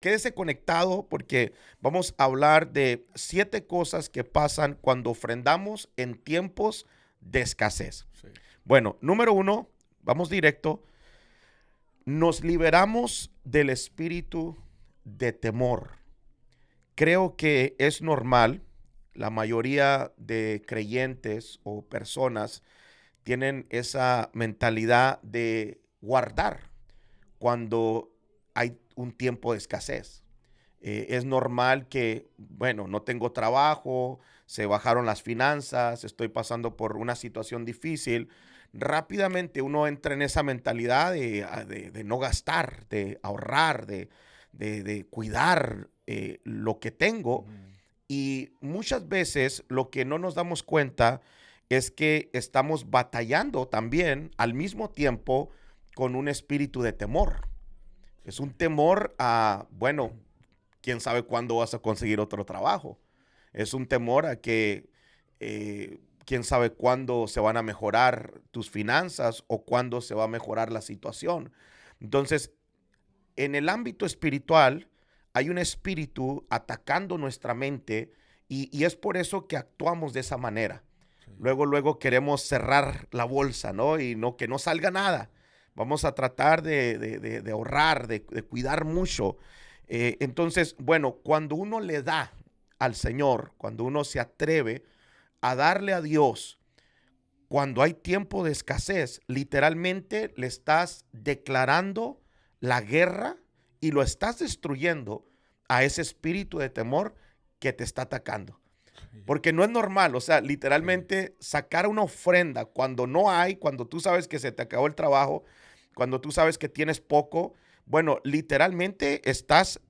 quédese conectado porque vamos a hablar de 7 cosas que pasan cuando ofrendamos en tiempos de escasez. Sí. Bueno, número uno, vamos directo. Nos liberamos del espíritu de temor. Creo que es normal, la mayoría de creyentes o personas tienen esa mentalidad de guardar cuando hay un tiempo de escasez. Es normal que, bueno, no tengo trabajo, se bajaron las finanzas, estoy pasando por una situación difícil. Rápidamente uno entra en esa mentalidad de no gastar, de ahorrar, de cuidar lo que tengo. Ujú. Y muchas veces lo que no nos damos cuenta es que estamos batallando también al mismo tiempo con un espíritu de temor. Es un temor a, bueno, quién sabe cuándo vas a conseguir otro trabajo. Es un temor a que quién sabe cuándo se van a mejorar tus finanzas o cuándo se va a mejorar la situación. Entonces, en el ámbito espiritual hay un espíritu atacando nuestra mente y es por eso que actuamos de esa manera. Sí. Luego queremos cerrar la bolsa, ¿no? Y no que no salga nada. Vamos a tratar de ahorrar, de cuidar mucho. Entonces, bueno, cuando uno le da al Señor, cuando uno se atreve a darle a Dios, cuando hay tiempo de escasez, literalmente le estás declarando la guerra y lo estás destruyendo a ese espíritu de temor que te está atacando. Sí. Porque no es normal, o sea, Sí. literalmente sacar una ofrenda cuando no hay, cuando tú sabes que se te acabó el trabajo, cuando tú sabes que tienes poco, bueno, literalmente estás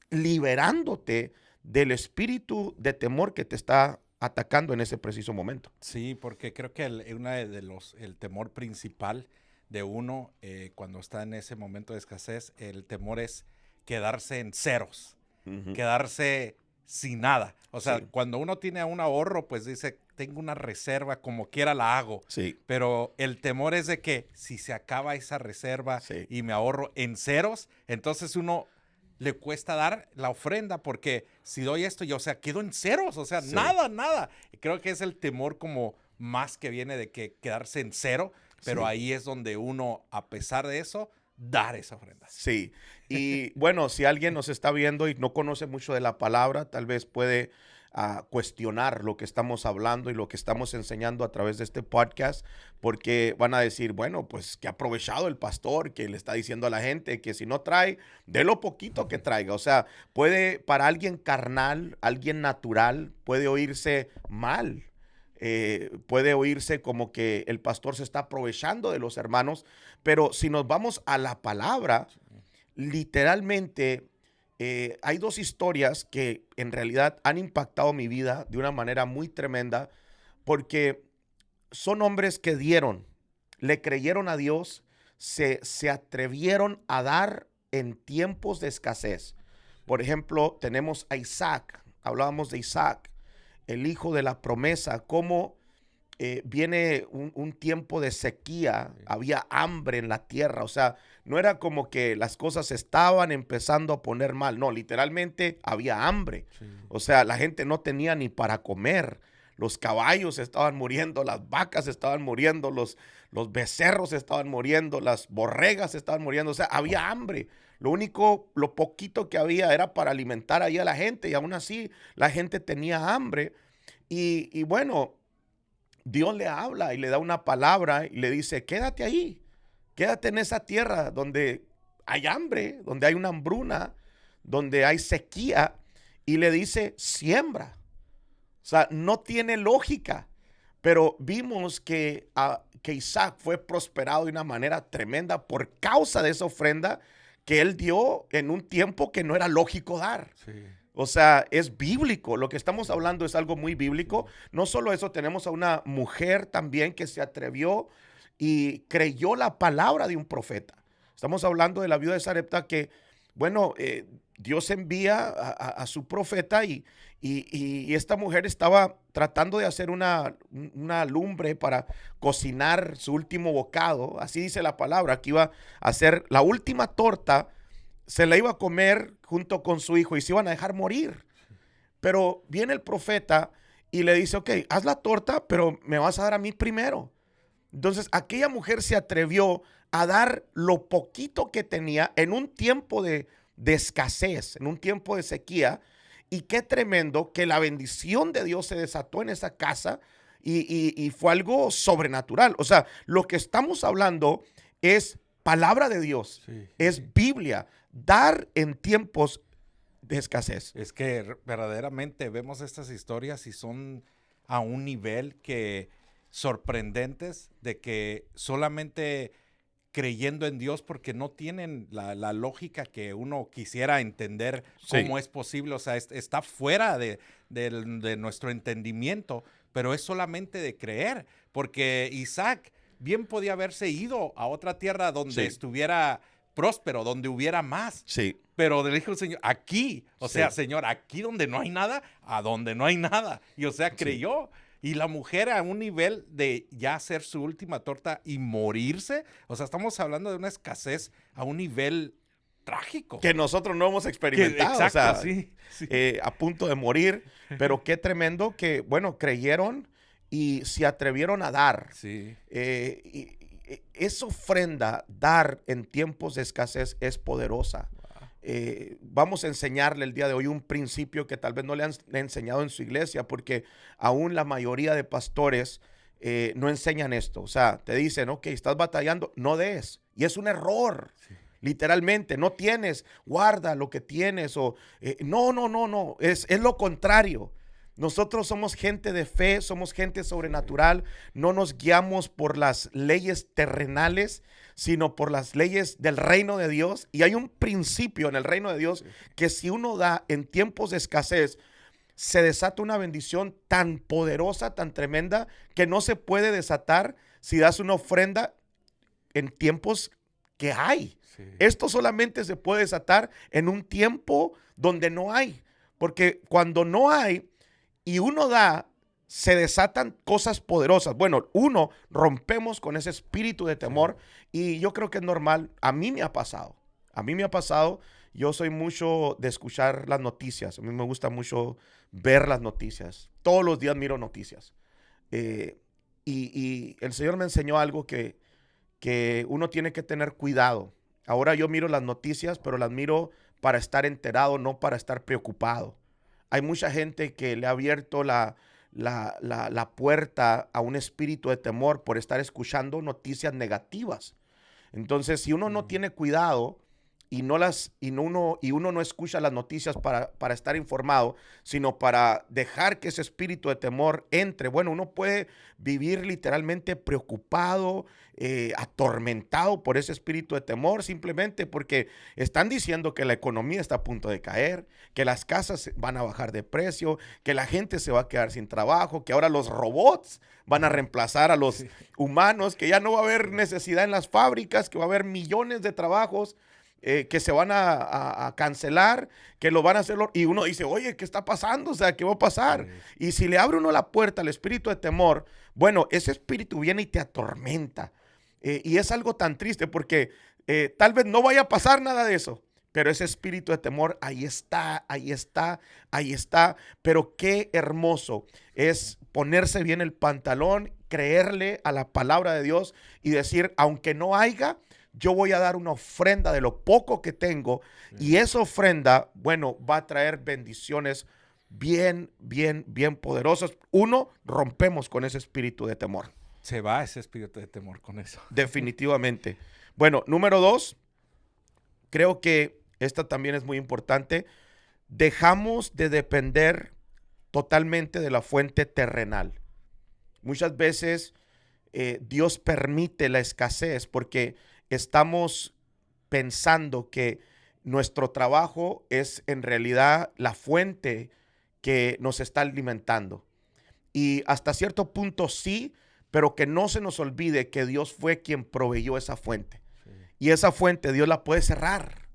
liberándote del espíritu de temor que te está atacando en ese preciso momento. Sí, porque creo que el temor principal de uno cuando está en ese momento de escasez, el temor es quedarse en ceros, Ujú. quedarse sin nada. O sea, Sí, cuando uno tiene un ahorro, pues dice, tengo una reserva, como quiera la hago. sí, Pero el temor es de que si se acaba esa reserva sí, y me ahorro en ceros, entonces uno le cuesta dar la ofrenda porque si doy esto, yo, o sea, quedo en ceros, o sea, sí, nada, nada. Creo que es el temor como más que viene de que quedarse en cero, pero sí. ahí es donde uno, a pesar de eso, dar esa ofrenda. Sí, y bueno, si alguien nos está viendo y no conoce mucho de la palabra, tal vez puede cuestionar lo que estamos hablando y lo que estamos enseñando a través de este podcast, porque van a decir, bueno, pues que ha aprovechado el pastor que le está diciendo a la gente que si no trae, de lo poquito que traiga. O sea, puede, para alguien carnal, alguien natural, puede oírse mal. Puede oírse como que el pastor se está aprovechando de los hermanos, pero si nos vamos a la palabra, literalmente hay 2 historias que en realidad han impactado mi vida de una manera muy tremenda, porque son hombres que dieron, le creyeron a Dios, se atrevieron a dar en tiempos de escasez. Por ejemplo, tenemos a Isaac, hablábamos de Isaac, el hijo de la promesa, cómo viene un tiempo de sequía, Sí, había hambre en la tierra, o sea, no era como que las cosas estaban empezando a poner mal, no, literalmente había hambre, sí, o sea, la gente no tenía ni para comer, los caballos estaban muriendo, las vacas estaban muriendo, los becerros estaban muriendo, las borregas estaban muriendo, o sea, había hambre. Lo único, lo poquito que había era para alimentar ahí a la gente y aún así la gente tenía hambre. Y bueno, Dios le habla y le da una palabra y le dice, quédate ahí, quédate en esa tierra donde hay hambre, donde hay una hambruna, donde hay sequía, y le dice, siembra. O sea, no tiene lógica, pero vimos que Isaac fue prosperado de una manera tremenda por causa de esa ofrenda que él dio en un tiempo que no era lógico dar. sí, O sea, es bíblico. Lo que estamos sí, hablando es algo muy sí, bíblico. No solo eso, tenemos a una mujer también que se atrevió y creyó la palabra de un profeta. Estamos hablando de la viuda de Sarepta que, bueno, Dios envía a su profeta y esta mujer estaba tratando de hacer una lumbre para cocinar su último bocado. Así dice la palabra, que iba a hacer la última torta se la iba a comer junto con su hijo y se iban a dejar morir. Pero viene el profeta y le dice, ok, haz la torta, pero me vas a dar a mí primero. Entonces aquella mujer se atrevió a dar lo poquito que tenía en un tiempo de escasez, en un tiempo de sequía. Y qué tremendo que la bendición de Dios se desató en esa casa y fue algo sobrenatural. O sea, lo que estamos hablando es palabra de Dios, es Biblia, dar en tiempos de escasez. Es que verdaderamente vemos estas historias y son a un nivel que sorprendentes de que solamente creyendo en Dios porque no tienen la lógica que uno quisiera entender cómo es posible. O sea, está fuera de nuestro entendimiento, pero es solamente de creer. Porque Isaac bien podía haberse ido a otra tierra donde estuviera próspero, donde hubiera más. Sí. Pero le dijo el Señor, aquí, o sea, Señor, aquí donde no hay nada, a donde no hay nada. Y o sea, creyó. Y la mujer a un nivel de ya hacer su última torta y morirse. O sea, estamos hablando de una escasez a un nivel trágico. Que nosotros no hemos experimentado. Exacto, o sea, a punto de morir. Pero qué tremendo que, bueno, creyeron y se atrevieron a dar. Sí. Esa ofrenda, dar en tiempos de escasez, es poderosa. Vamos a enseñarle el día de hoy un principio que tal vez no le han enseñado en su iglesia, porque aún la mayoría de pastores no enseñan esto. O sea, te dicen, ok, estás batallando, no des. Y es un error. Literalmente, no tienes, guarda lo que tienes. O no. Es lo contrario. Nosotros somos gente de fe, somos gente sobrenatural. No nos guiamos por las leyes terrenales, sino por las leyes del reino de Dios. Y hay un principio en el reino de Dios que si uno da en tiempos de escasez, se desata una bendición tan poderosa, tan tremenda, que no se puede desatar si das una ofrenda en tiempos que hay. Esto solamente se puede desatar en un tiempo donde no hay. Porque cuando no hay y uno da, se desatan cosas poderosas. Bueno, rompemos con ese espíritu de temor y yo creo que es normal. A mí me ha pasado. Yo soy mucho de escuchar las noticias. A mí me gusta mucho ver las noticias. Todos los días miro noticias. Y el Señor me enseñó algo que uno tiene que tener cuidado. Ahora yo miro las noticias, pero las miro para estar enterado, no para estar preocupado. Hay mucha gente que le ha abierto la puerta a un espíritu de temor por estar escuchando noticias negativas. Entonces, si uno no tiene cuidado y uno no escucha las noticias para estar informado, sino para dejar que ese espíritu de temor entre, bueno, uno puede vivir literalmente preocupado, atormentado por ese espíritu de temor, simplemente porque están diciendo que la economía está a punto de caer, que las casas van a bajar de precio, que la gente se va a quedar sin trabajo, que ahora los robots van a reemplazar a los humanos, que ya no va a haber necesidad en las fábricas, que va a haber millones de trabajos que se van a cancelar, que lo van a hacer. Y uno dice, oye, ¿qué está pasando? O sea, ¿qué va a pasar? Y si le abre uno la puerta al espíritu de temor, bueno, ese espíritu viene y te atormenta. Y es algo tan triste porque tal vez no vaya a pasar nada de eso, pero ese espíritu de temor ahí está. Pero qué hermoso es ponerse bien el pantalón, creerle a la palabra de Dios y decir, aunque no haya, yo voy a dar una ofrenda de lo poco que tengo y esa ofrenda, bueno, va a traer bendiciones bien poderosas. Rompemos con ese espíritu de temor. Se va ese espíritu de temor con eso. Definitivamente. Bueno, número 2, creo que esta también es muy importante. Dejamos de depender totalmente de la fuente terrenal. Muchas veces Dios permite la escasez porque estamos pensando que nuestro trabajo es en realidad la fuente que nos está alimentando. Y hasta cierto punto sí, pero que no se nos olvide que Dios fue quien proveyó esa fuente. Sí. Y esa fuente Dios la puede cerrar.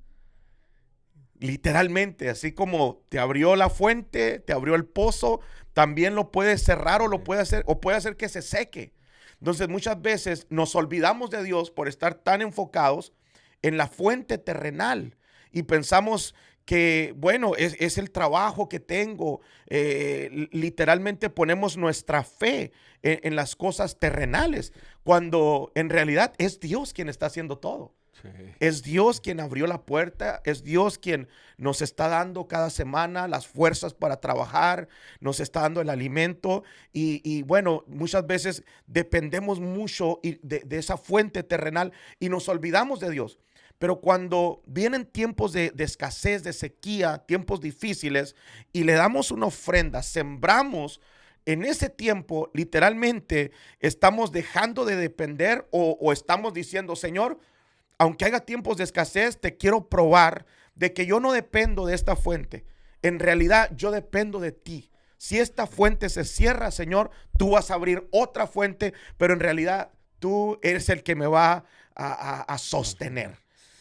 Literalmente, así como te abrió la fuente, te abrió el pozo, también lo puede cerrar o lo puede hacer, o puede hacer que se seque. Entonces muchas veces nos olvidamos de Dios por estar tan enfocados en la fuente terrenal y pensamos que, bueno, es el trabajo que tengo. Literalmente ponemos nuestra fe en las cosas terrenales, cuando en realidad es Dios quien está haciendo todo. Sí. Es Dios quien abrió la puerta, es Dios quien nos está dando cada semana las fuerzas para trabajar, nos está dando el alimento y bueno, muchas veces dependemos mucho de esa fuente terrenal y nos olvidamos de Dios. Pero cuando vienen tiempos de escasez, de sequía, tiempos difíciles y le damos una ofrenda, sembramos, en ese tiempo literalmente estamos dejando de depender o estamos diciendo, Señor, aunque haya tiempos de escasez, te quiero probar de que yo no dependo de esta fuente. En realidad, yo dependo de ti. Si esta fuente se cierra, Señor, tú vas a abrir otra fuente, pero en realidad tú eres el que me va a sostener.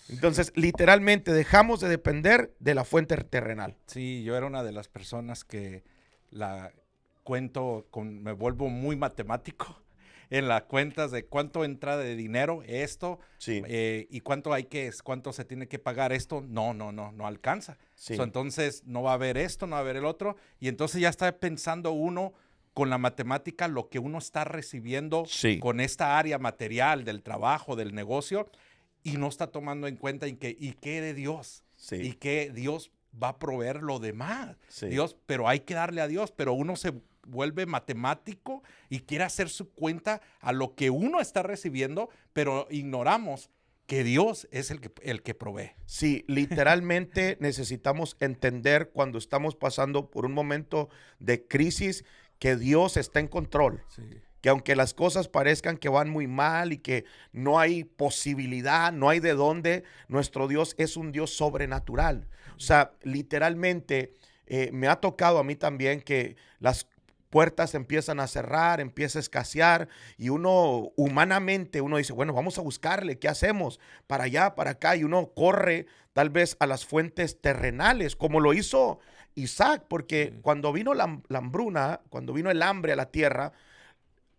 Entonces, literalmente, dejamos de depender de la fuente terrenal. Sí, yo era una de las personas que la me vuelvo muy matemático en las cuentas de cuánto entra de dinero esto, Sí. Y cuánto se tiene que pagar esto. No alcanza. Sí. Entonces no va a haber esto, no va a haber el otro. Y entonces ya está pensando uno con la matemática lo que uno está recibiendo Sí. con esta área material del trabajo, del negocio, y no está tomando en cuenta y qué de Dios. Sí. Y que Dios va a proveer lo demás. Sí. Dios, pero hay que darle a Dios, pero uno se vuelve matemático y quiere hacer su cuenta a lo que uno está recibiendo, pero ignoramos que Dios es el que provee. Sí, literalmente necesitamos entender cuando estamos pasando por un momento de crisis que Dios está en control. Sí. Que aunque las cosas parezcan que van muy mal y que no hay posibilidad, no hay de dónde, nuestro Dios es un Dios sobrenatural. O sea, literalmente me ha tocado a mí también que las puertas empiezan a cerrar, empieza a escasear y uno humanamente, uno dice, bueno, vamos a buscarle, ¿qué hacemos? Para allá, para acá, y uno corre tal vez a las fuentes terrenales, como lo hizo Isaac, porque cuando vino la hambruna, cuando vino el hambre a la tierra,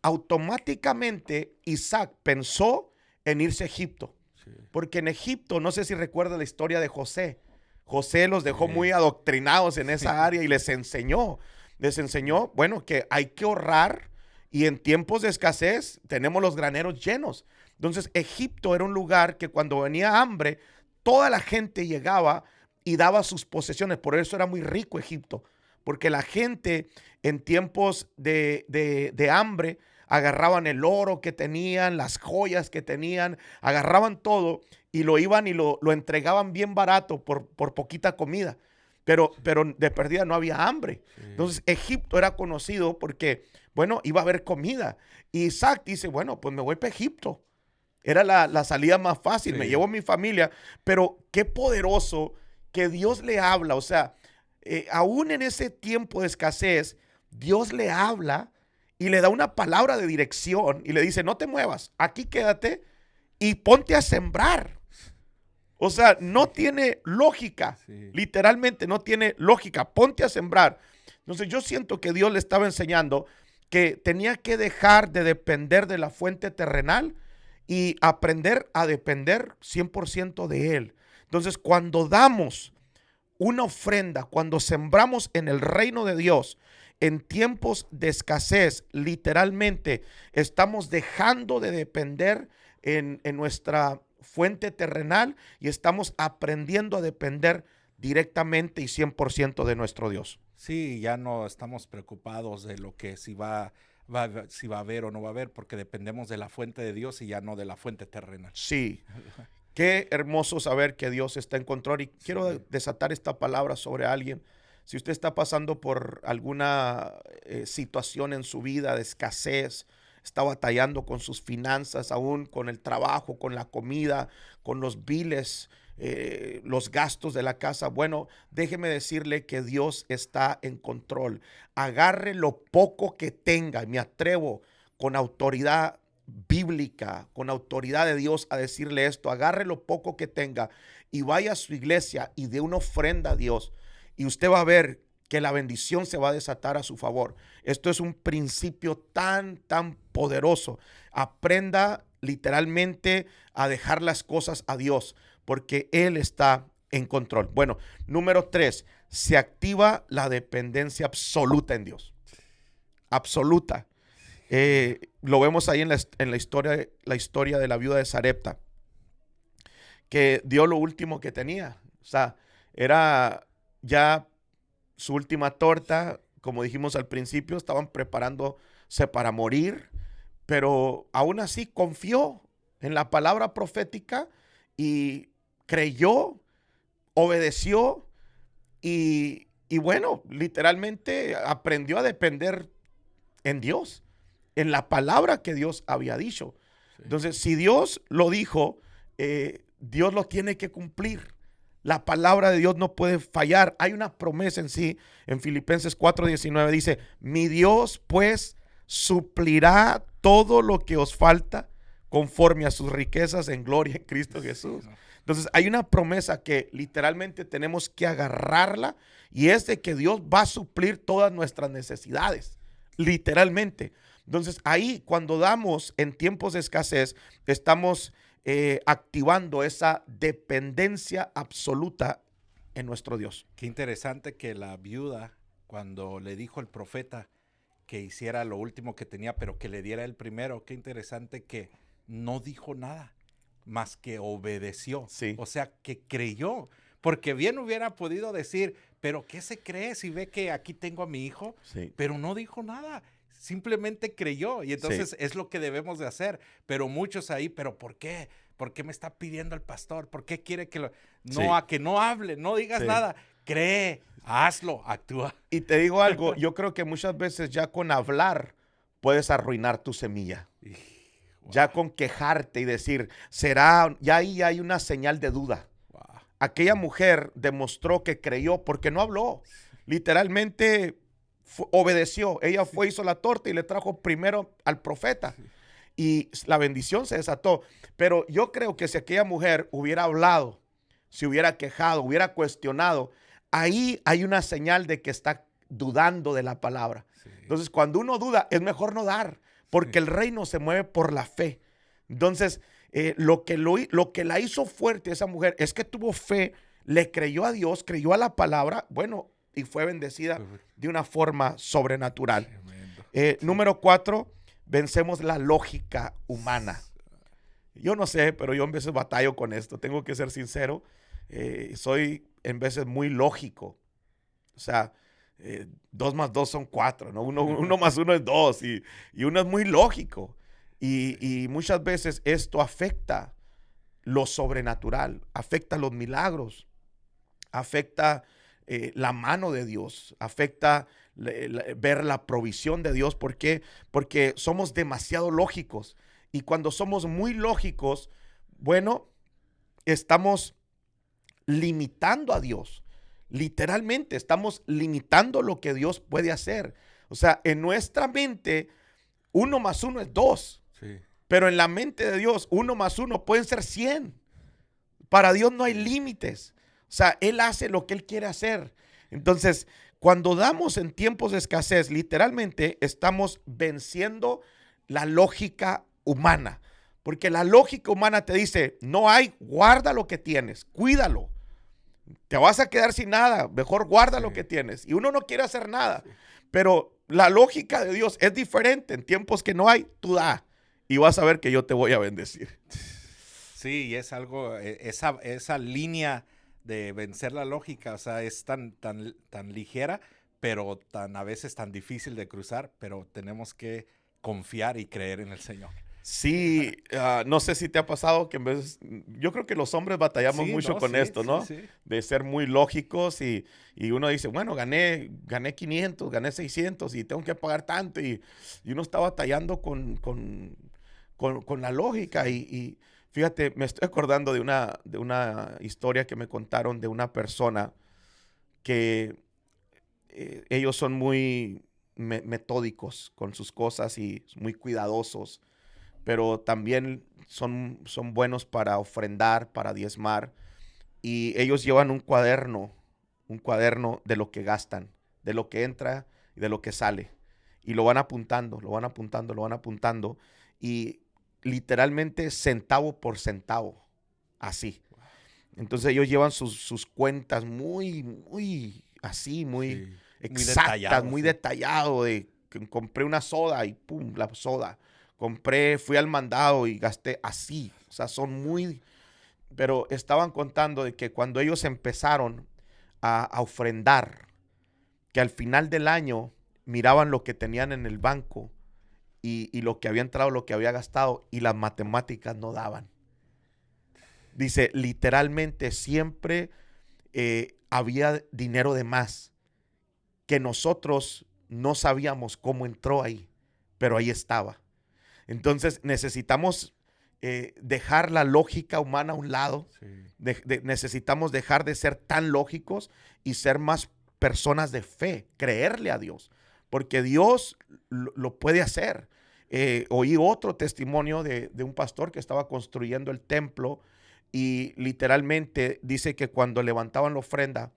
automáticamente Isaac pensó en irse a Egipto. Sí. Porque en Egipto, no sé si recuerda la historia de José. José los dejó muy adoctrinados en esa área y les enseñó, bueno, que hay que ahorrar y en tiempos de escasez tenemos los graneros llenos. Entonces, Egipto era un lugar que cuando venía hambre, toda la gente llegaba y daba sus posesiones. Por eso era muy rico Egipto, porque la gente en tiempos de hambre agarraban el oro que tenían, las joyas que tenían, agarraban todo y lo iban y lo entregaban bien barato por poquita comida. Pero de perdida no había hambre. Sí. Entonces Egipto era conocido porque, bueno, iba a haber comida. Y Isaac dice, bueno, pues me voy para Egipto. Era la salida más fácil, me llevo a mi familia. Pero qué poderoso que Dios le habla. O sea, aún en ese tiempo de escasez, Dios le habla y le da una palabra de dirección y le dice, no te muevas, aquí quédate y ponte a sembrar. O sea, no tiene lógica, literalmente no tiene lógica, ponte a sembrar. Entonces yo siento que Dios le estaba enseñando que tenía que dejar de depender de la fuente terrenal y aprender a depender 100% de Él. Entonces cuando damos una ofrenda, cuando sembramos en el reino de Dios, en tiempos de escasez, literalmente estamos dejando de depender en nuestra fuente terrenal y estamos aprendiendo a depender directamente y 100% de nuestro Dios. Sí, ya no estamos preocupados de lo que si va a haber o no va a haber, porque dependemos de la fuente de Dios y ya no de la fuente terrenal. Sí. Qué hermoso saber que Dios está en control y quiero desatar esta palabra sobre alguien. Si usted está pasando por alguna situación en su vida de escasez, está batallando con sus finanzas, aún con el trabajo, con la comida, con los biles, los gastos de la casa. Bueno, déjeme decirle que Dios está en control. Agarre lo poco que tenga, me atrevo con autoridad bíblica, con autoridad de Dios a decirle esto, agarre lo poco que tenga y vaya a su iglesia y dé una ofrenda a Dios y usted va a ver que la bendición se va a desatar a su favor. Esto es un principio tan poderoso. Aprenda literalmente a dejar las cosas a Dios porque Él está en control. Bueno, número 3, se activa la dependencia absoluta en Dios. Absoluta. Lo vemos ahí en la historia de la viuda de Sarepta, que dio lo último que tenía. O sea, era ya su última torta, como dijimos al principio, estaban preparándose para morir, pero aún así confió en la palabra profética y creyó, obedeció y bueno, literalmente aprendió a depender en Dios, en la palabra que Dios había dicho. Sí. Entonces, si Dios lo dijo, Dios lo tiene que cumplir. La palabra de Dios no puede fallar. Hay una promesa en sí, en Filipenses 4:19 dice, mi Dios pues suplirá todo lo que os falta conforme a sus riquezas en gloria en Cristo Jesús. Entonces hay una promesa que literalmente tenemos que agarrarla y es de que Dios va a suplir todas nuestras necesidades, literalmente. Entonces ahí cuando damos en tiempos de escasez, estamos activando esa dependencia absoluta en nuestro Dios. Qué interesante que la viuda, cuando le dijo el profeta que hiciera lo último que tenía, pero que le diera el primero, qué interesante que no dijo nada, más que obedeció. Sí. O sea, que creyó. Porque bien hubiera podido decir, pero ¿qué se cree si ve que aquí tengo a mi hijo? Sí. Pero no dijo nada. Simplemente creyó y entonces es lo que debemos de hacer. Pero muchos ahí, ¿pero por qué? ¿Por qué me está pidiendo el pastor? ¿Por qué quiere que no, Sí. a que no hable, no digas nada? Cree, hazlo, actúa. Y te digo algo, yo creo que muchas veces ya con hablar puedes arruinar tu semilla. Wow. Ya con quejarte y decir, será, ya ahí hay una señal de duda. Wow. Aquella mujer demostró que creyó porque no habló. Literalmente obedeció. Ella fue, hizo la torta y le trajo primero al profeta. Y la bendición se desató. Pero yo creo que si aquella mujer hubiera hablado, se hubiera quejado, hubiera cuestionado, ahí hay una señal de que está dudando de la palabra. Sí. Entonces, cuando uno duda, es mejor no dar, porque el reino se mueve por la fe. Entonces, lo que la hizo fuerte esa mujer es que tuvo fe, le creyó a Dios, creyó a la palabra, bueno, y fue bendecida de una forma sobrenatural. Número 4, vencemos la lógica humana. Yo no sé, pero yo en veces batallo con esto, tengo que ser sincero. Soy en veces muy lógico. O sea, 2 más 2 son 4, ¿no? Uno más 1 es 2 y uno es muy lógico. Y muchas veces esto afecta lo sobrenatural, afecta los milagros, afecta la mano de Dios, afecta ver la provisión de Dios. ¿Por qué? Porque somos demasiado lógicos. Y cuando somos muy lógicos, bueno, estamos limitando a Dios. Literalmente estamos limitando lo que Dios puede hacer. O sea, en nuestra mente, 1 más 1 es 2. Sí. Pero en la mente de Dios, 1 más 1 pueden ser 100. Para Dios no hay límites. O sea, Él hace lo que Él quiere hacer. Entonces, cuando damos en tiempos de escasez, literalmente estamos venciendo la lógica humana. Porque la lógica humana te dice, no hay, guarda lo que tienes, cuídalo. Te vas a quedar sin nada, mejor guarda lo que tienes. Y uno no quiere hacer nada. Pero la lógica de Dios es diferente. En tiempos que no hay, tú da. Y vas a ver que yo te voy a bendecir. Sí, y es algo, esa línea de vencer la lógica, o sea, es tan ligera, pero a veces tan difícil de cruzar, pero tenemos que confiar y creer en el Señor. Sí, no sé si te ha pasado que en vez, yo creo que los hombres batallamos mucho con esto, ¿no? Sí. De ser muy lógicos y uno dice, bueno, gané 500, gané 600 y tengo que pagar tanto y uno está batallando con la lógica y fíjate, me estoy acordando de una historia que me contaron de una persona que ellos son muy metódicos con sus cosas y muy cuidadosos, pero también son buenos para ofrendar, para diezmar. Y ellos llevan un cuaderno de lo que gastan, de lo que entra y de lo que sale. Y lo van apuntando, lo van apuntando, lo van apuntando. Y literalmente centavo por centavo, así. Entonces ellos llevan sus cuentas muy así, muy Sí. Muy exactas, detallado, muy sí. detallado de que compré una soda y pum, la soda. Fui al mandado y gasté así. O sea, son muy, pero estaban contando de que cuando ellos empezaron a ofrendar, que al final del año miraban lo que tenían en el banco y lo que había entrado, lo que había gastado y las matemáticas no daban. Dice, literalmente siempre había dinero de más que nosotros no sabíamos cómo entró ahí, pero ahí estaba. Entonces necesitamos dejar la lógica humana a un lado. Sí. Necesitamos dejar de ser tan lógicos y ser más personas de fe, creerle a Dios, porque Dios lo puede hacer. Oí otro testimonio de un pastor que estaba construyendo el templo y literalmente dice que cuando levantaban la ofrenda,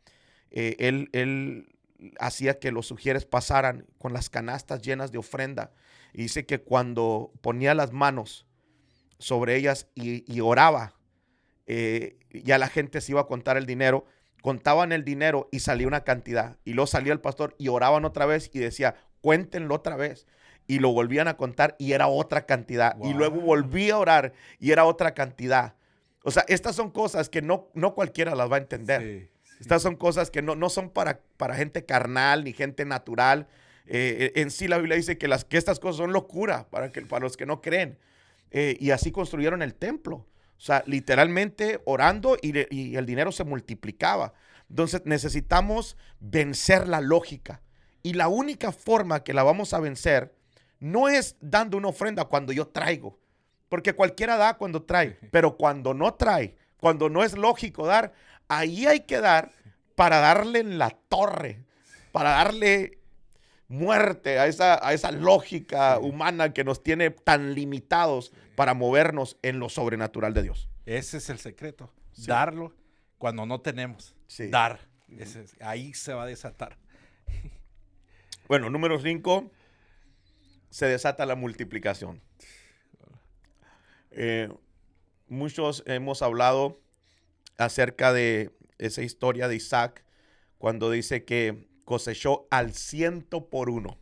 él hacía que los sugieres pasaran con las canastas llenas de ofrenda. Y dice que cuando ponía las manos sobre ellas y oraba, ya la gente se iba a contar el dinero, contaban el dinero y salía una cantidad. Y luego salía el pastor y oraban otra vez y decía, cuéntenlo otra vez. Y lo volvían a contar y era otra cantidad. Y luego Wow. volvía a orar y era otra cantidad. O sea, estas son cosas que no cualquiera las va a entender. Sí, sí. Estas son cosas que no son para gente carnal ni gente natural. En sí la Biblia dice que estas cosas son locura para los que no creen. Y así construyeron el templo. O sea, literalmente orando y el dinero se multiplicaba. Entonces necesitamos vencer la lógica. Y la única forma que la vamos a vencer no es dando una ofrenda cuando yo traigo. Porque cualquiera da cuando trae. Pero cuando no trae, cuando no es lógico dar, ahí hay que dar para darle en la torre. Para darle muerte a esa lógica Sí. humana que nos tiene tan limitados para movernos en lo sobrenatural de Dios. Ese es el secreto. Sí. Darlo cuando no tenemos. Sí. Dar. Ahí se va a desatar. Bueno, número 5, se desata la multiplicación. Muchos hemos hablado acerca de esa historia de Isaac cuando dice que cosechó al 100 por 1. O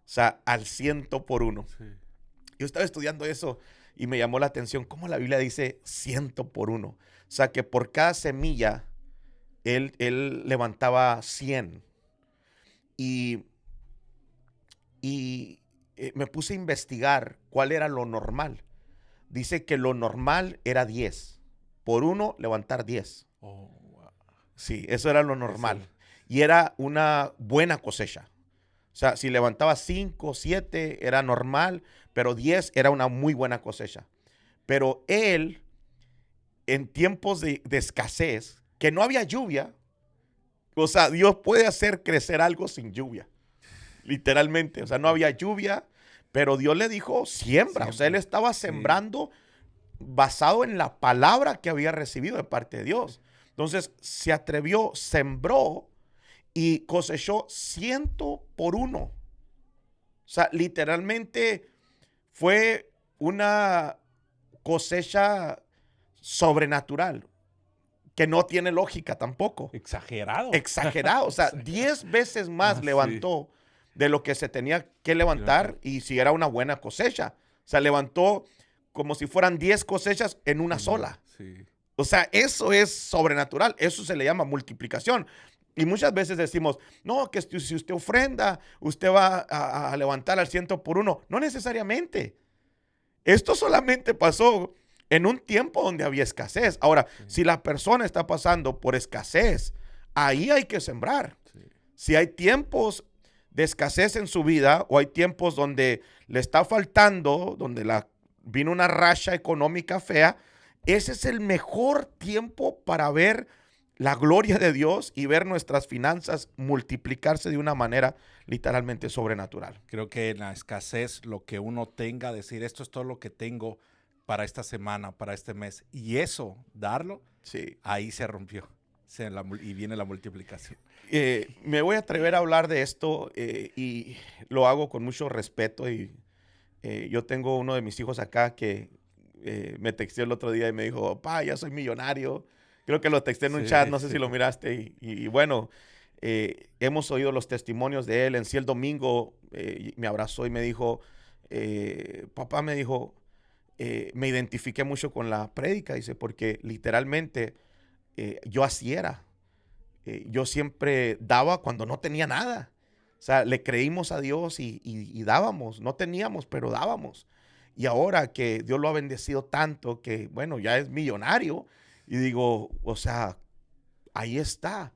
sea, al 100 por 1. Sí. Yo estaba estudiando eso y me llamó la atención cómo la Biblia dice 100 por 1. O sea, que por cada semilla él levantaba 100. Y me puse a investigar cuál era lo normal. Dice que lo normal era 10. Por 1, levantar 10. Oh, wow. Sí, eso era lo normal. Eso. Y era una buena cosecha. O sea, si levantaba 5, 7 era normal, pero 10 era una muy buena cosecha. Pero él, en tiempos de escasez, que no había lluvia, o sea, Dios puede hacer crecer algo sin lluvia, literalmente. O sea, no había lluvia, pero Dios le dijo, siembra. O sea, él estaba sembrando basado en la palabra que había recibido de parte de Dios. Entonces, se atrevió, sembró y cosechó 100 por 1. O sea, literalmente fue una cosecha sobrenatural que no tiene lógica tampoco. Exagerado. Exagerado. O sea, 10 veces más levantó de lo que se tenía que levantar y si era una buena cosecha. O sea, levantó como si fueran 10 cosechas en una sola. Sí. O sea, eso es sobrenatural. Eso se le llama multiplicación. Y muchas veces decimos, no, que si usted ofrenda, usted va a levantar al 100 por 1. No necesariamente. Esto solamente pasó en un tiempo donde había escasez. Ahora, si la persona está pasando por escasez, ahí hay que sembrar. Sí. Si hay tiempos de escasez en su vida o hay tiempos donde le está faltando, donde vino una racha económica fea, ese es el mejor tiempo para ver la gloria de Dios y ver nuestras finanzas multiplicarse de una manera literalmente sobrenatural. Creo que en la escasez, lo que uno tenga, decir, esto es todo lo que tengo para esta semana, para este mes, y eso, darlo, Sí. ahí se rompió. Y viene la multiplicación. Me voy a atrever a hablar de esto y lo hago con mucho respeto. Y yo tengo uno de mis hijos acá que me texteó el otro día y me dijo, papá, ya soy millonario. Creo que lo texté en un Sí, chat, no sé sí. si lo miraste. Y bueno, hemos oído los testimonios de él. En sí el domingo me abrazó y me dijo, papá, me dijo, me identifiqué mucho con la prédica, dice, porque literalmente yo así era. Yo siempre daba cuando no tenía nada. O sea, le creímos a Dios y dábamos. No teníamos, pero dábamos. Y ahora que Dios lo ha bendecido tanto que, bueno, ya es millonario. Y digo, o sea, ahí está.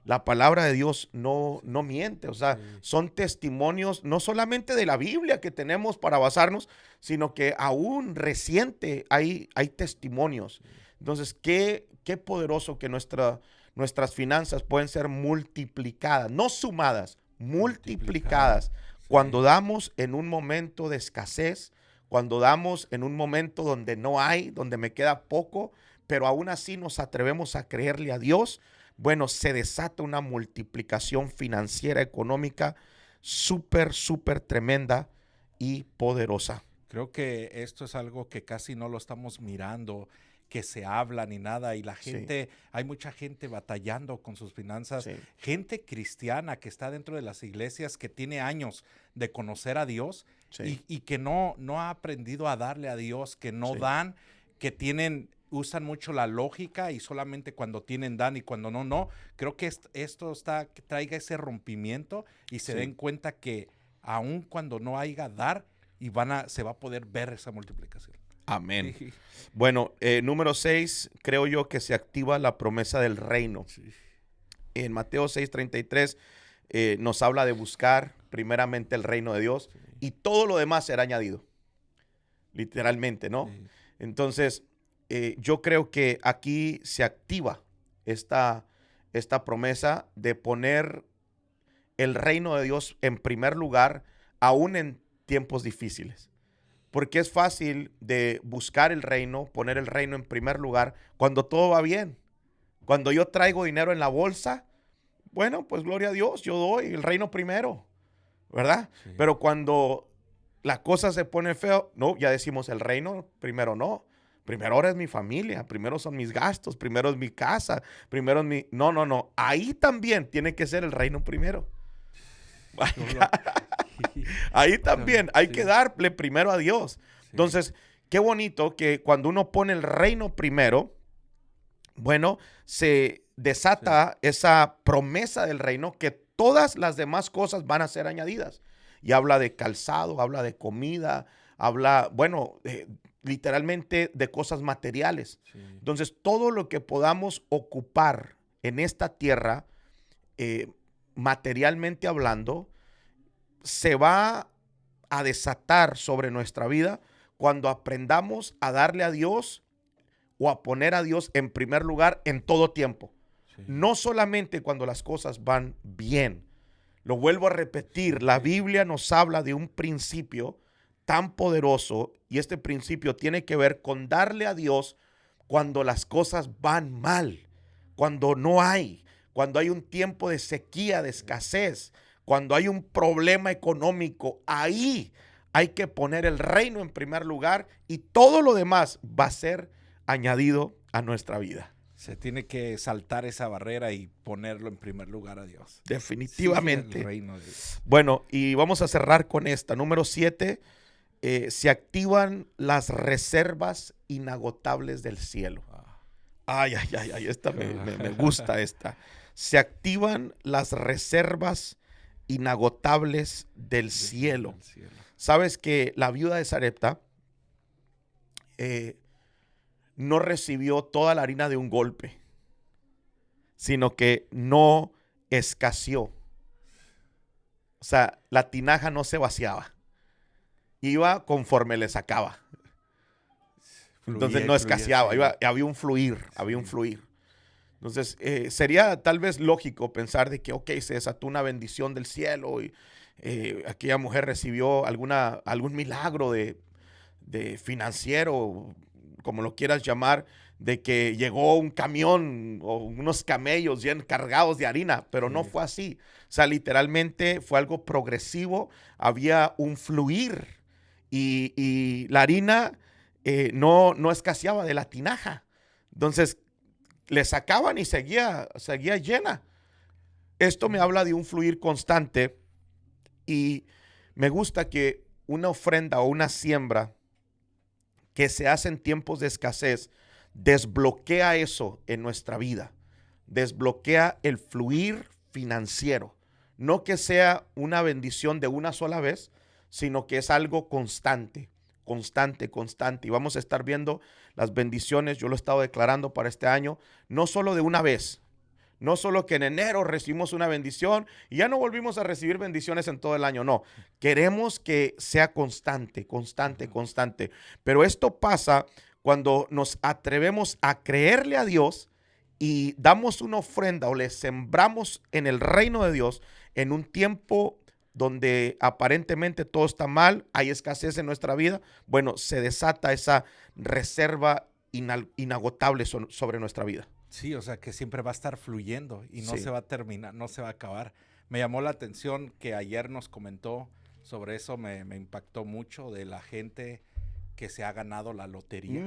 La palabra de Dios no miente. O sea, Sí. son testimonios no solamente de la Biblia que tenemos para basarnos, sino que aún reciente hay testimonios. Entonces, qué poderoso que nuestras finanzas pueden ser multiplicadas, no sumadas, multiplicadas. Cuando Sí. damos en un momento de escasez, cuando damos en un momento donde no hay, donde me queda poco, pero aún así nos atrevemos a creerle a Dios, bueno, se desata una multiplicación financiera, económica, súper, súper tremenda y poderosa. Creo que esto es algo que casi no lo estamos mirando, que se habla ni nada, y la Sí, gente, hay mucha gente batallando con sus finanzas, sí, gente cristiana que está dentro de las iglesias, que tiene años de conocer a Dios sí, y que no ha aprendido a darle a Dios, que no sí. dan, que usan mucho la lógica y solamente cuando tienen dan y cuando no. Creo que esto que traiga ese rompimiento y se Sí. den cuenta que aun cuando no haya dar, se va a poder ver esa multiplicación. Amén. Sí, Bueno, número 6, creo yo que se activa la promesa del reino. sí, En Mateo 6:33 nos habla de buscar primeramente el reino de Dios sí, y todo lo demás será añadido. Literalmente, ¿no? sí, Entonces, yo creo que aquí se activa esta promesa de poner el reino de Dios en primer lugar, aún en tiempos difíciles. Porque es fácil de buscar el reino, poner el reino en primer lugar cuando todo va bien. Cuando yo traigo dinero en la bolsa, bueno, pues gloria a Dios, yo doy el reino primero, ¿verdad? sí. Pero cuando la cosa se pone feo, no, ya decimos el reino primero no. Primero ahora es mi familia, primero son mis gastos, primero es mi casa, primero es mi... No, no, no. Ahí también tiene que ser el reino primero. Solo- Ahí también hay que Sí, darle primero a Dios. sí, Entonces, qué bonito que cuando uno pone el reino primero, bueno, se desata esa promesa del reino que todas las demás cosas van a ser añadidas. Y habla de calzado, habla de comida, habla, bueno, literalmente de cosas materiales. sí, Entonces, todo lo que podamos ocupar en esta tierra, eh, materialmente hablando, se va a desatar sobre nuestra vida cuando aprendamos a darle a Dios o a poner a Dios en primer lugar en todo tiempo. sí. No solamente cuando las cosas van bien. Lo vuelvo a repetir, la Biblia nos habla de un principio tan poderoso y este principio tiene que ver con darle a Dios cuando las cosas van mal, cuando no hay, cuando hay un tiempo de sequía, de escasez, cuando hay un problema económico. Ahí hay que poner el reino en primer lugar y todo lo demás va a ser añadido a nuestra vida. Se tiene que saltar esa barrera y ponerlo en primer lugar a Dios. Sí, Definitivamente. el reino de Dios. Bueno, y vamos a cerrar con esta. Número 7, se activan las reservas inagotables del cielo. Ay, ay, ay, ay, esta me gusta esta. Se activan las reservas inagotables del cielo. Del cielo. Sabes que la viuda de Sarepta no recibió toda la harina de un golpe, sino que no escaseó. O sea, la tinaja no se vaciaba. Iba conforme le sacaba. Entonces no escaseaba, había un fluir, había un fluir. Entonces, sería tal vez lógico pensar de que, ok, se desató una bendición del cielo y aquella mujer recibió algún milagro de financiero, como lo quieras llamar, de que llegó un camión o unos camellos bien cargados de harina, pero no fue así. O sea, literalmente fue algo progresivo, había un fluir y la harina no escaseaba de la tinaja. Entonces le sacaban y seguía llena. Esto me habla de un fluir constante y me gusta que una ofrenda o una siembra que se hace en tiempos de escasez desbloquea eso en nuestra vida. Desbloquea el fluir financiero. No que sea una bendición de una sola vez, sino que es algo constante, constante, constante. Y vamos a estar viendo las bendiciones, yo lo he estado declarando para este año, no solo de una vez. No solo que en enero recibimos una bendición y ya no volvimos a recibir bendiciones en todo el año. No, queremos que sea constante, constante, constante. Pero esto pasa cuando nos atrevemos a creerle a Dios y damos una ofrenda o le sembramos en el reino de Dios en un tiempo donde aparentemente todo está mal, hay escasez en nuestra vida. Bueno, se desata esa reserva inagotable sobre nuestra vida. Sí, o sea, que siempre va a estar fluyendo y no Sí. se va a terminar, no se va a acabar. Me llamó la atención que ayer nos comentó sobre eso, me impactó mucho de la gente que se ha ganado la lotería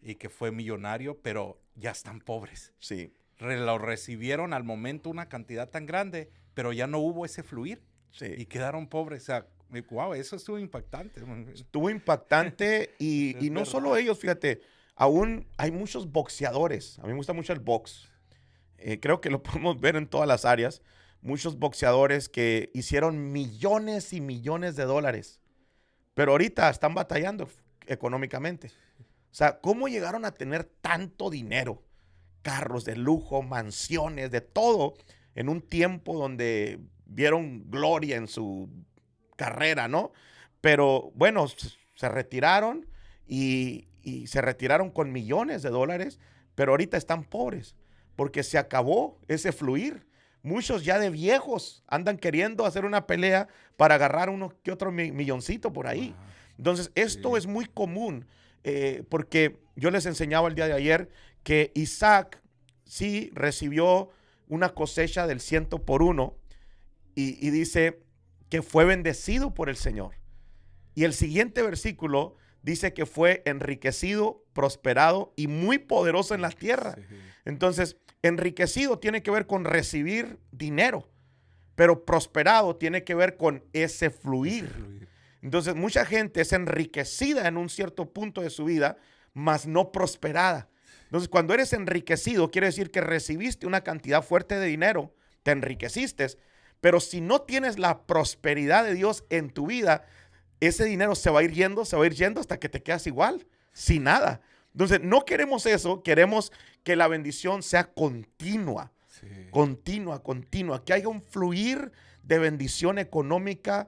y que fue millonario, pero ya están pobres. Sí. Lo recibieron al momento una cantidad tan grande, pero ya no hubo ese fluir Sí. y quedaron pobres. O sea, wow, eso estuvo impactante. Estuvo impactante y no verdad. solo ellos, fíjate, aún hay muchos boxeadores. A mí me gusta mucho el box. Creo que lo podemos ver en todas las áreas. Muchos boxeadores que hicieron millones y millones de dólares, pero ahorita están batallando económicamente. O sea, ¿cómo llegaron a tener tanto dinero? Carros de lujo, mansiones, de todo, en un tiempo donde vieron gloria en su carrera, ¿no? Pero bueno, se retiraron y se retiraron con millones de dólares, pero ahorita están pobres porque se acabó ese fluir. Muchos ya de viejos andan queriendo hacer una pelea para agarrar uno que otro milloncito por ahí. Wow. Entonces, esto Sí. es muy común porque yo les enseñaba el día de ayer que Isaac sí recibió una cosecha del 100 por 1 y dice que fue bendecido por el Señor. Y el siguiente versículo dice que fue enriquecido, prosperado y muy poderoso en la tierra. Sí. Entonces, enriquecido tiene que ver con recibir dinero, pero prosperado tiene que ver con ese fluir. Entonces, mucha gente es enriquecida en un cierto punto de su vida, mas no prosperada. Entonces, cuando eres enriquecido, quiere decir que recibiste una cantidad fuerte de dinero, te enriqueciste, pero si no tienes la prosperidad de Dios en tu vida, ese dinero se va a ir yendo hasta que te quedas igual, sin nada. Entonces, no queremos eso, queremos que la bendición sea continua, Sí. continua, continua, que haya un fluir de bendición económica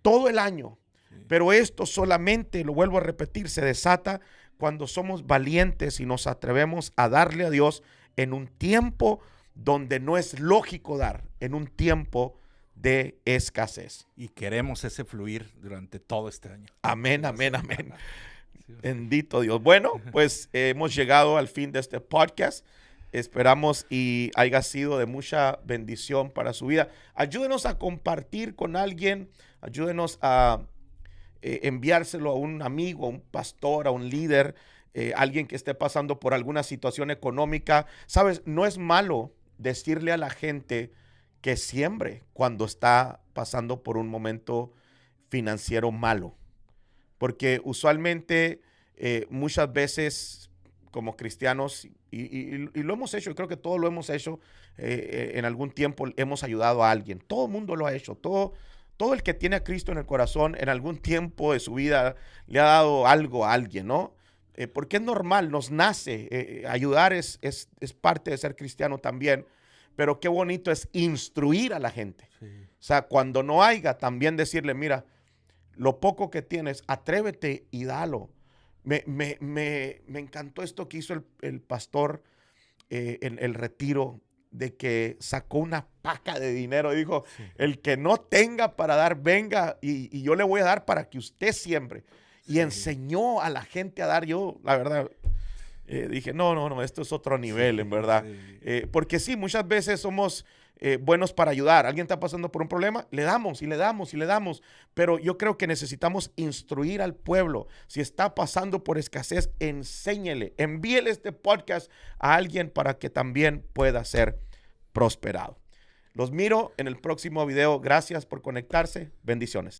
todo el año. Sí. Pero esto solamente, lo vuelvo a repetir, se desata cuando somos valientes y nos atrevemos a darle a Dios en un tiempo donde no es lógico dar, en un tiempo de escasez. Y queremos ese fluir durante todo este año. Amén, Sí, amén, sí. amén. Sí, Bendito Dios. Bueno, pues hemos llegado al fin de este podcast. Esperamos y haya sido de mucha bendición para su vida. Ayúdenos a compartir con alguien, ayúdenos a enviárselo a un amigo, a un pastor, a un líder, alguien que esté pasando por alguna situación económica. Sabes, no es malo decirle a la gente que siembre cuando está pasando por un momento financiero malo. Porque usualmente muchas veces como cristianos, y lo hemos hecho, creo que todos lo hemos hecho, en algún tiempo hemos ayudado a alguien. Todo el mundo lo ha hecho. Todo el que tiene a Cristo en el corazón en algún tiempo de su vida le ha dado algo a alguien, ¿no? Porque es normal, nos nace. Ayudar es parte de ser cristiano también. Pero qué bonito es instruir a la gente. sí. O sea, cuando no haya, también decirle, mira, lo poco que tienes, atrévete y dalo. Me encantó esto que hizo el pastor en el retiro, de que sacó una paca de dinero. Dijo, Sí. el que no tenga para dar, venga y yo le voy a dar para que usted siembre. Y Sí. enseñó a la gente a dar. Yo, la verdad, dije, no, esto es otro nivel, Sí, en verdad. sí. Porque sí, muchas veces somos buenos para ayudar. Alguien está pasando por un problema, le damos y le damos y le damos. Pero yo creo que necesitamos instruir al pueblo. Si está pasando por escasez, enséñele, envíele este podcast a alguien para que también pueda ser prosperado. Los miro en el próximo video. Gracias por conectarse. Bendiciones.